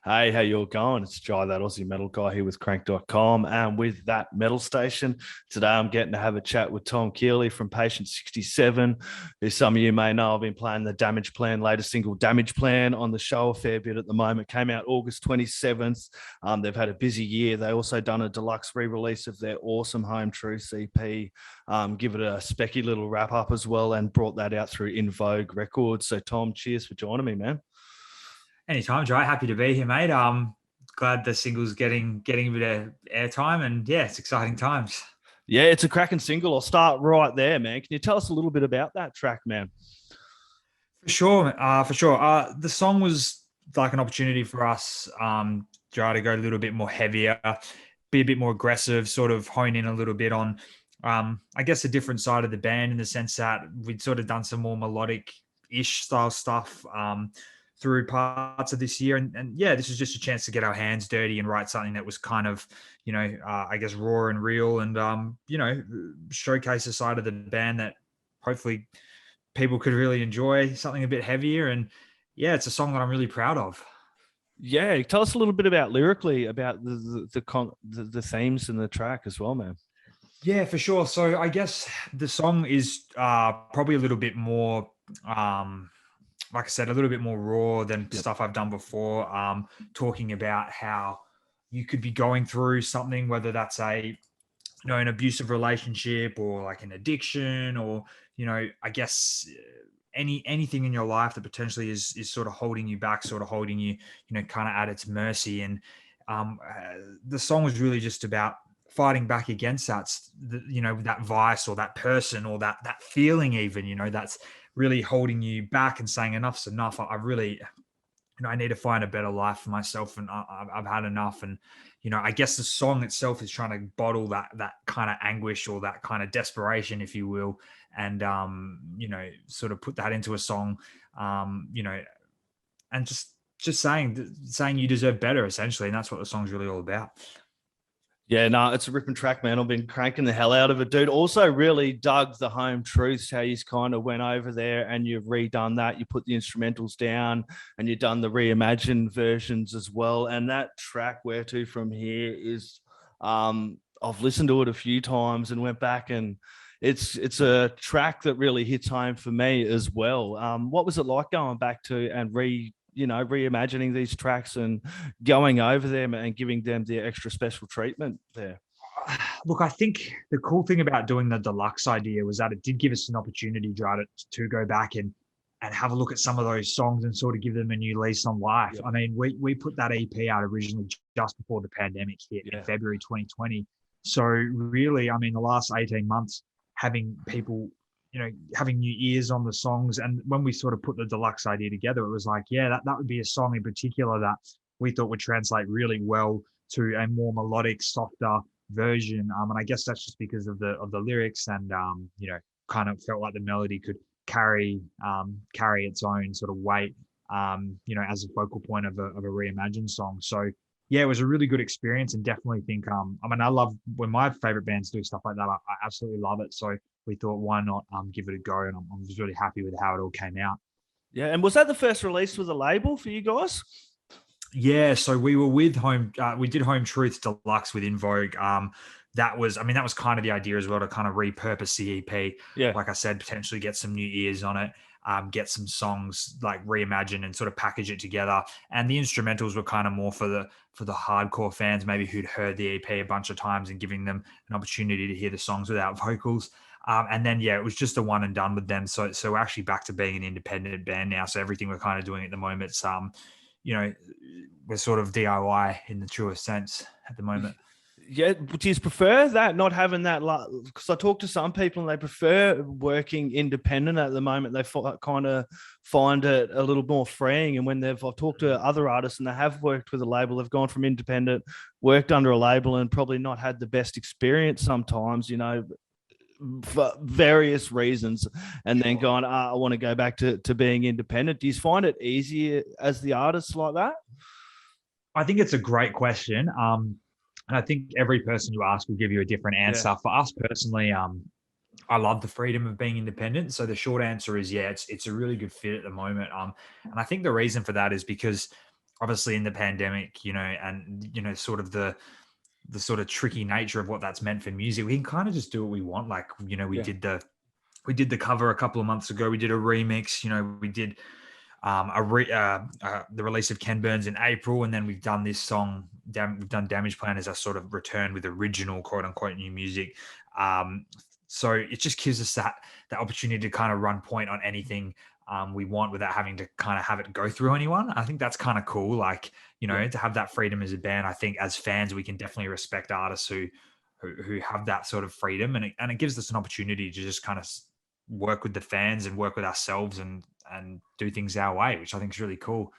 Hey, how you all going? It's Jai, that Aussie metal guy here with crank.com and with that metal station. Today I'm getting to have a chat with Tom Kiely from Patient 67, who some of you may know I've been playing the Damageplan, latest single Damageplan on the show a fair bit at the moment. Came out August 27th. They've had a busy year. They also done a deluxe re-release of their awesome Home Truth EP. Give it a specky little wrap up as well and brought that out through In Vogue Records. So Tom, cheers for joining me, man. Anytime, Joe. Happy to be here, mate. Glad the single's getting a bit of airtime, and yeah, it's exciting times. Yeah, it's a cracking single. I'll start right there, man. Can you tell us a little bit about that track, man? For sure, for sure. The song was like an opportunity for us, Joe, to go a little bit more heavier, be a bit more aggressive, sort of hone in a little bit on, I guess, a different side of the band in the sense that we'd sort of done some more melodic-ish style stuff. Through parts of this year. And yeah, this is just a chance to get our hands dirty and write something that was kind of, I guess raw and real and, showcase a side of the band that hopefully people could really enjoy, something a bit heavier. And yeah, it's a song that I'm really proud of. Yeah, tell us a little bit about lyrically about the themes in the track as well, man. Yeah, for sure. So I guess the song is probably a little bit more like I said, a little bit more raw than stuff I've done before. Talking about how you could be going through something, whether that's an abusive relationship or like an addiction, or I guess anything in your life that potentially is sort of holding you back, sort of holding you, kind of at its mercy. And the song was really just about fighting back against that vice or that person or that feeling, even, that's really holding you back and saying enough's enough. I really, I need to find a better life for myself, and I've had enough. And I guess the song itself is trying to bottle that kind of anguish or that kind of desperation, if you will, and sort of put that into a song, and just saying you deserve better, essentially, and that's what the song's really all about. Yeah, no, it's a ripping track, man. I've been cranking the hell out of it, dude. Also really dug the Home Truths, how you kind of went over there and you've redone that. You put the instrumentals down and you've done the reimagined versions as well. And that track, Where To From Here, is I've listened to it a few times and went back, and it's a track that really hits home for me as well. What was it like going back to and reimagining these tracks and going over them and giving them the extra special treatment there? Look, I think the cool thing about doing the deluxe idea was that it did give us an opportunity, to go back and have a look at some of those songs and sort of give them a new lease on life. Yep. I mean, we put that EP out originally just before the pandemic hit in February 2020. So really, I mean, the last 18 months, having people having new ears on the songs. And when we sort of put the deluxe idea together, it was like, yeah, that would be a song in particular that we thought would translate really well to a more melodic, softer version. And I guess that's just because of the lyrics and, kind of felt like the melody could carry its own sort of weight, as a focal point of a reimagined song. So yeah, it was a really good experience, and definitely think, I love when my favorite bands do stuff like that. I absolutely love it. So we thought, why not give it a go? And I'm just really happy with how it all came out. Yeah. And was that the first release with a label for you guys? Yeah. So we were with we did Home Truth Deluxe with In Vogue. That was kind of the idea as well, to kind of repurpose the EP. Yeah. Like I said, potentially get some new ears on it. Get some songs like reimagined and sort of package it together. And the instrumentals were kind of more for the hardcore fans, maybe who'd heard the EP a bunch of times, and giving them an opportunity to hear the songs without vocals. And then, yeah, it was just a one and done with them. So we're actually back to being an independent band now. So everything we're kind of doing at the moment, we're sort of DIY in the truest sense at the moment. Yeah, do you prefer that, not having that? Because I talk to some people and they prefer working independent at the moment. They kind of find it a little more freeing. And when I've talked to other artists and they have worked with a label, they've gone from independent, worked under a label, and probably not had the best experience sometimes, for various reasons, and then gone, I want to go back to being independent. Do you find it easier as the artist like that? I think it's a great question. And I think every person you ask will give you a different answer. Yeah. For us personally, I love the freedom of being independent. So the short answer is, yeah, it's a really good fit at the moment. And I think the reason for that is because obviously in the pandemic, and sort of the sort of tricky nature of what that's meant for music, we can kind of just do what we want. Like, we did the cover a couple of months ago. We did a remix. We did the release of Ken Burns in April, and then we've done this song. We've done Damageplan as a sort of return with original quote unquote new music. So it just gives us that opportunity to kind of run point on anything we want without having to kind of have it go through anyone. I think that's kind of cool. Like, to have that freedom as a band. I think as fans, we can definitely respect artists who have that sort of freedom, and it gives us an opportunity to just kind of work with the fans and work with ourselves and do things our way, which I think is really cool.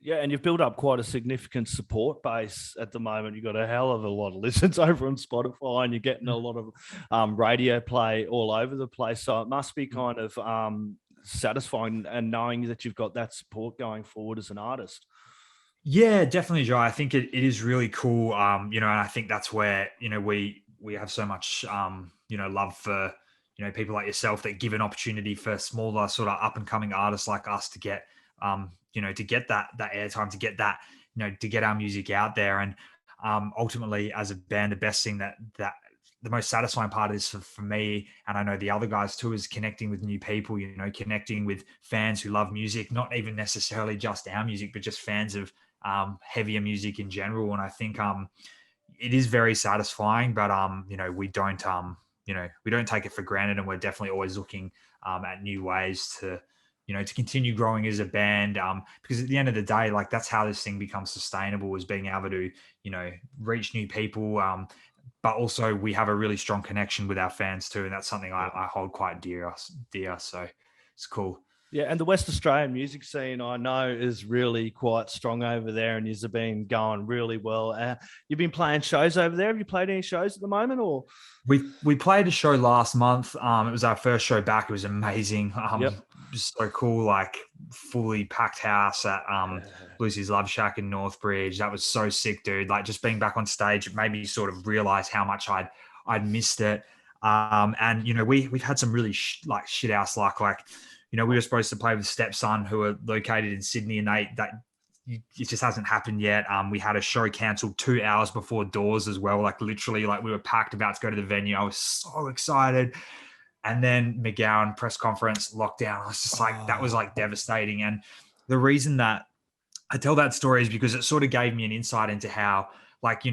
Yeah, and you've built up quite a significant support base at the moment. You've got a hell of a lot of listens over on Spotify, and you're getting a lot of radio play all over the place. So it must be kind of satisfying and knowing that you've got that support going forward as an artist. Yeah, definitely, Joe. I think it is really cool. And I think that's where, we have so much, love for, people like yourself that give an opportunity for smaller sort of up and coming artists like us to get, to get that airtime, to get that, to get our music out there. And ultimately as a band, the best thing that the most satisfying part is for me, and I know the other guys too, is connecting with new people, connecting with fans who love music, not even necessarily just our music, but just fans of heavier music in general. And I think it is very satisfying, but we don't take it for granted, and we're definitely always looking at new ways to to continue growing as a band, because at the end of the day, like, that's how this thing becomes sustainable, is being able to reach new people, but also we have a really strong connection with our fans too, and that's something I hold quite dear. So it's cool. Yeah, and the West Australian music scene, I know, is really quite strong over there, and you've been going really well. You've been playing shows over there. Have you played any shows at the moment, or? We played a show last month. It was our first show back. It was amazing. Just so cool, like fully packed house at Lucy's Love Shack in Northbridge. That was so sick, dude. Like, just being back on stage, it made me sort of realize how much I'd missed it. And we've had some really shit house luck. Like, we were supposed to play with Stepson, who are located in Sydney, and it just hasn't happened yet. We had a show cancelled 2 hours before doors as well. Like, literally, like, we were packed about to go to the venue. I was so excited. And then McGowan press conference, lockdown. I was just like, that was like devastating. And the reason that I tell that story is because it sort of gave me an insight into how, like,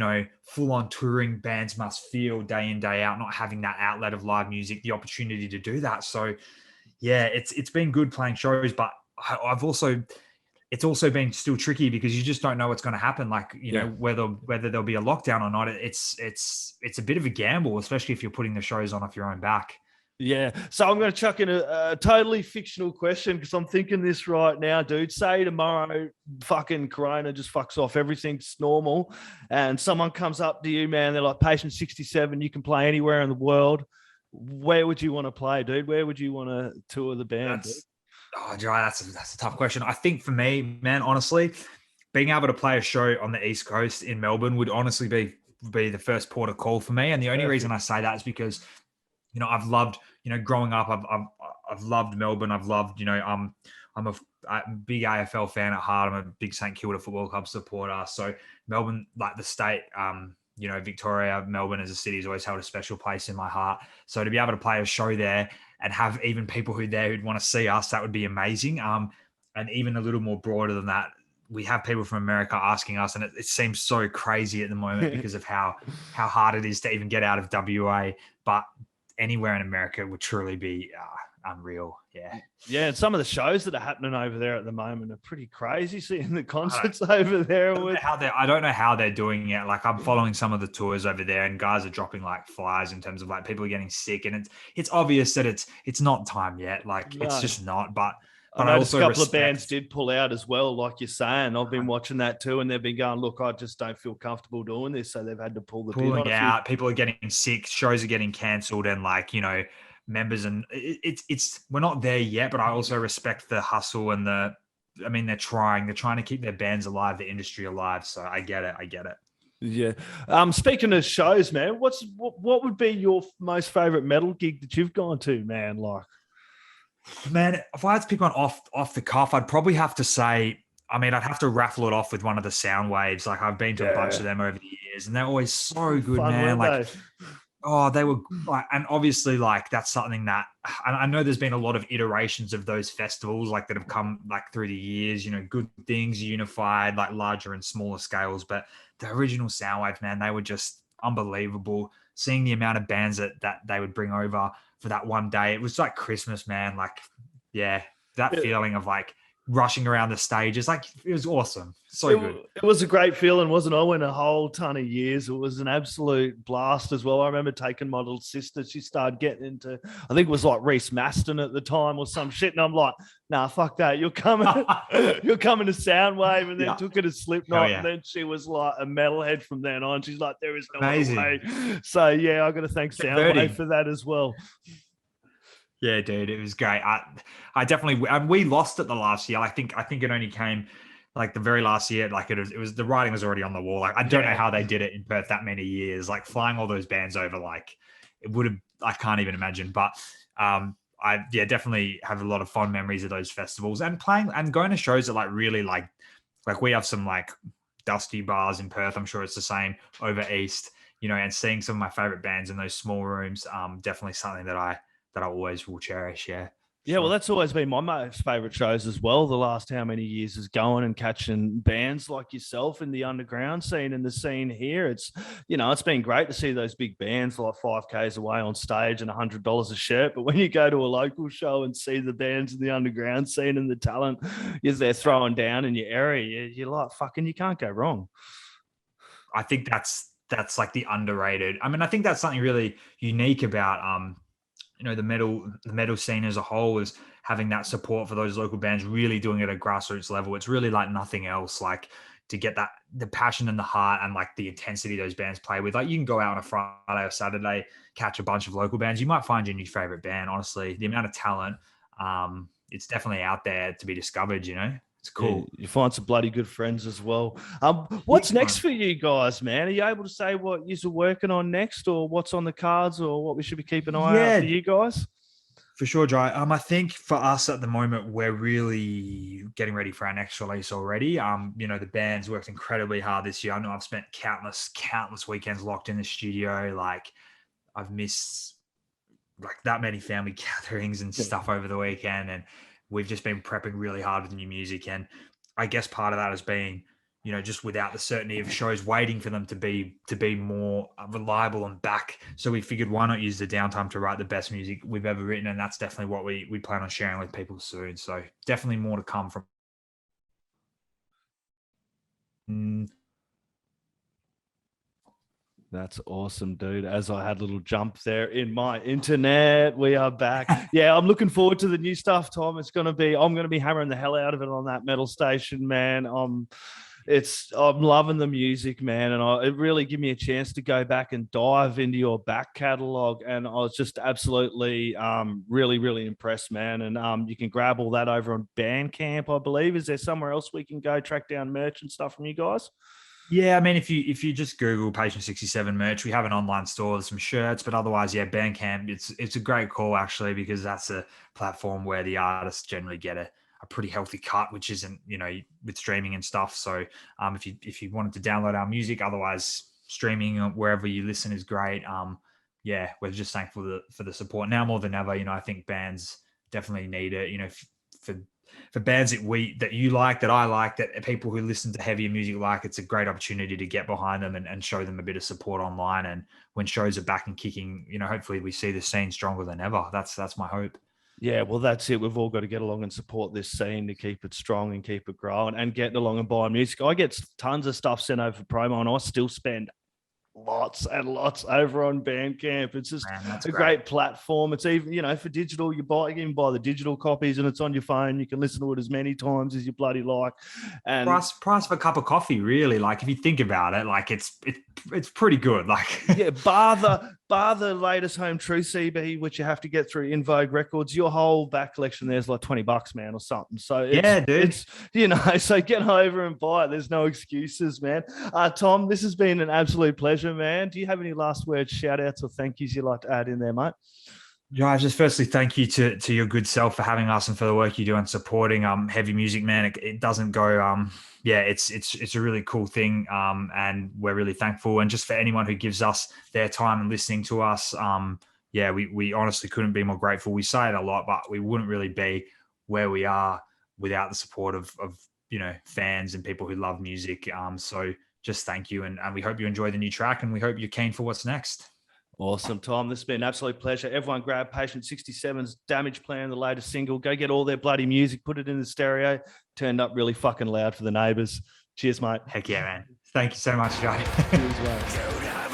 full on touring bands must feel day in, day out, not having that outlet of live music, the opportunity to do that. So yeah, it's been good playing shows, but it's also been still tricky because you just don't know what's going to happen. Like, whether there'll be a lockdown or not. It's a bit of a gamble, especially if you're putting the shows on off your own back. Yeah. So I'm going to chuck in a totally fictional question, because I'm thinking this right now, dude. Say tomorrow fucking Corona just fucks off, everything's normal, and someone comes up to you, man, they're like, patient 67, you can play anywhere in the world. Where would you want to play, dude? Where would you want to tour the band? That's a tough question. I think for me, man, honestly, being able to play a show on the East Coast in Melbourne would honestly be the first port of call for me. And the only reason I say that is because, I've loved, growing up, I've loved Melbourne. I've loved, I'm a big AFL fan at heart. I'm a big St Kilda Football Club supporter. So Melbourne, like the state, Victoria, Melbourne as a city has always held a special place in my heart. So to be able to play a show there and have even people who'd want to see us, that would be amazing. And even a little more broader than that, we have people from America asking us, and it seems so crazy at the moment because of how hard it is to even get out of WA. But anywhere in America would truly be unreal. Yeah, and some of the shows that are happening over there at the moment are pretty crazy. Seeing the concerts over there. I don't know how they're doing it. Like, I'm following some of the tours over there, and guys are dropping like flies in terms of like people are getting sick, and it's obvious that it's not time yet. Like, it's just not. But I noticed a couple of bands did pull out as well, like you're saying. I've been watching that too, and they've been going, look, I just don't feel comfortable doing this, so they've had to pulling out. People are getting sick, shows are getting cancelled, and like, members, and it's we're not there yet. But I also respect the hustle and they're trying to keep their bands alive, the industry alive. So I get it. Yeah. Speaking of shows, man, what would be your most favorite metal gig that you've gone to, man? Like, man, if I had to pick one off the cuff, I'd probably have to say I mean, I'd have to raffle it off with one of the sound waves. Like I've been to a bunch of them over the years, and they're always so good, Fun, man. weren't Like, they? oh, they were like, and obviously, like that's something that, and I know there's been a lot of iterations of those festivals, like that have come like through the years. You know, good things unified, like larger and smaller scales. But the original Soundwave, man, they were just unbelievable. Seeing the amount of bands that they would bring over for that one day, it was like Christmas, man. Like, yeah, that It, feeling of like rushing around the stage is like it was awesome. So it, good. it was a great feeling, wasn't it? I went a whole ton of years. It was an absolute blast as well. I remember taking my little sister. She started getting into, I think it was like Reese Maston at the time or some shit. And I'm like, nah, fuck that. You're coming, you're coming to Soundwave, and then Yeah. took her to Slipknot. yeah. And then she was like a metalhead from then on. She's like, there is no other Amazing. way. So yeah, I got to thank Converting. Soundwave for that as well. Yeah, dude, it was great. I definitely, and we lost it the last year. I think it only came like the very last year. Like it was the writing was already on the wall. Like I don't know how they did it in Perth that many years. Like flying all those bands over, like it would have. I can't even imagine. But I definitely have a lot of fond memories of those festivals and playing and going to shows that like really like we have some like dusty bars in Perth. I'm sure it's the same over east. You know, and seeing some of my favorite bands in those small rooms, definitely something that I always will cherish. Yeah. Yeah, well, that's always been my most favorite shows as well. The last how many years is going and catching bands like yourself in the underground scene and the scene here. It's, you know, it's been great to see those big bands like 5Ks away on stage and $100 a shirt. But when you go to a local show and see the bands in the underground scene and the talent is they're throwing down in your area, you're like, fucking, you can't go wrong. I think that's like the underrated. I mean, I think that's something really unique about you know, the metal scene as a whole is having that support for those local bands, really doing it at a grassroots level. It's really like nothing else. Like to get that the passion and the heart and like the intensity those bands play with. Like you can go out on a Friday or Saturday, catch a bunch of local bands. You might find your new favorite band. Honestly, the amount of talent, it's definitely out there to be discovered. You know, it's cool. Yeah, you find some bloody good friends as well. What's next for you guys, man? Are you able to say what you're working on next, or what's on the cards, or what we should be keeping an eye out for you guys? For sure, Dry. I think for us at the moment, we're really getting ready for our next release already. You know, the band's worked incredibly hard this year. I know I've spent countless weekends locked in the studio. Like I've missed like that many family gatherings and stuff over the weekend, and we've just been prepping really hard with new music. And I guess part of that has been, you know, just without the certainty of shows, waiting for them to be more reliable and back. So we figured, why not use the downtime to write the best music we've ever written? And that's definitely what we plan on sharing with people soon. So definitely more to come from. That's awesome, dude. As I had a little jump there in my internet, we are back. Yeah, I'm looking forward to the new stuff, Tom. I'm going to be hammering the hell out of it on that metal station, man. I'm loving the music, man. And it really gave me a chance to go back and dive into your back catalog. And I was just absolutely, really, really impressed, man. And you can grab all that over on Bandcamp, I believe. Is there somewhere else we can go track down merch and stuff from you guys? Yeah, I mean, if you just Google Patient 67 merch, we have an online store with some shirts, but otherwise, yeah, Bandcamp, it's a great call actually, because that's a platform where the artists generally get a pretty healthy cut, which isn't, you know, with streaming and stuff. So if you wanted to download our music, otherwise streaming wherever you listen is great. Yeah, we're just thankful for the support now more than ever. You know, I think bands definitely need it, you know, for bands that you like, that I like, that people who listen to heavier music like, it's a great opportunity to get behind them and show them a bit of support online. And when shows are back and kicking, you know, hopefully we see the scene stronger than ever. That's my hope. Yeah, well, that's it. We've all got to get along and support this scene to keep it strong and keep it growing and getting along and buying music. I get tons of stuff sent over for promo, and I still spend lots and lots over on Bandcamp. It's just a great platform. It's even, you know, for digital, you can buy the digital copies and it's on your phone. You can listen to it as many times as you bloody like. And price of a cup of coffee, really. Like if you think about it, like it's pretty good. Like yeah, bar the latest Home Truth CB, which you have to get through In Vogue Records. Your whole back collection there's like $20, man, or something. So yeah, dude, it's, you know, so get over and buy it. There's no excuses, man. Tom, this has been an absolute pleasure, man. Do you have any last words, shout outs, or thank yous you'd like to add in there, mate? Guys, just firstly, thank you to your good self for having us and for the work you do and supporting heavy music, man. It doesn't go yeah, it's a really cool thing, and we're really thankful. And just for anyone who gives us their time and listening to us, yeah, we honestly couldn't be more grateful. We say it a lot, but we wouldn't really be where we are without the support of fans and people who love music. So just thank you, and we hope you enjoy the new track, and we hope you're keen for what's next. Awesome, Tom. This has been an absolute pleasure. Everyone grab Patient 67's Damageplan, the latest single. Go get all their bloody music, put it in the stereo, turned up really fucking loud for the neighbours. Cheers, mate. Heck yeah, man. Thank you so much, Joe. Cheers, mate.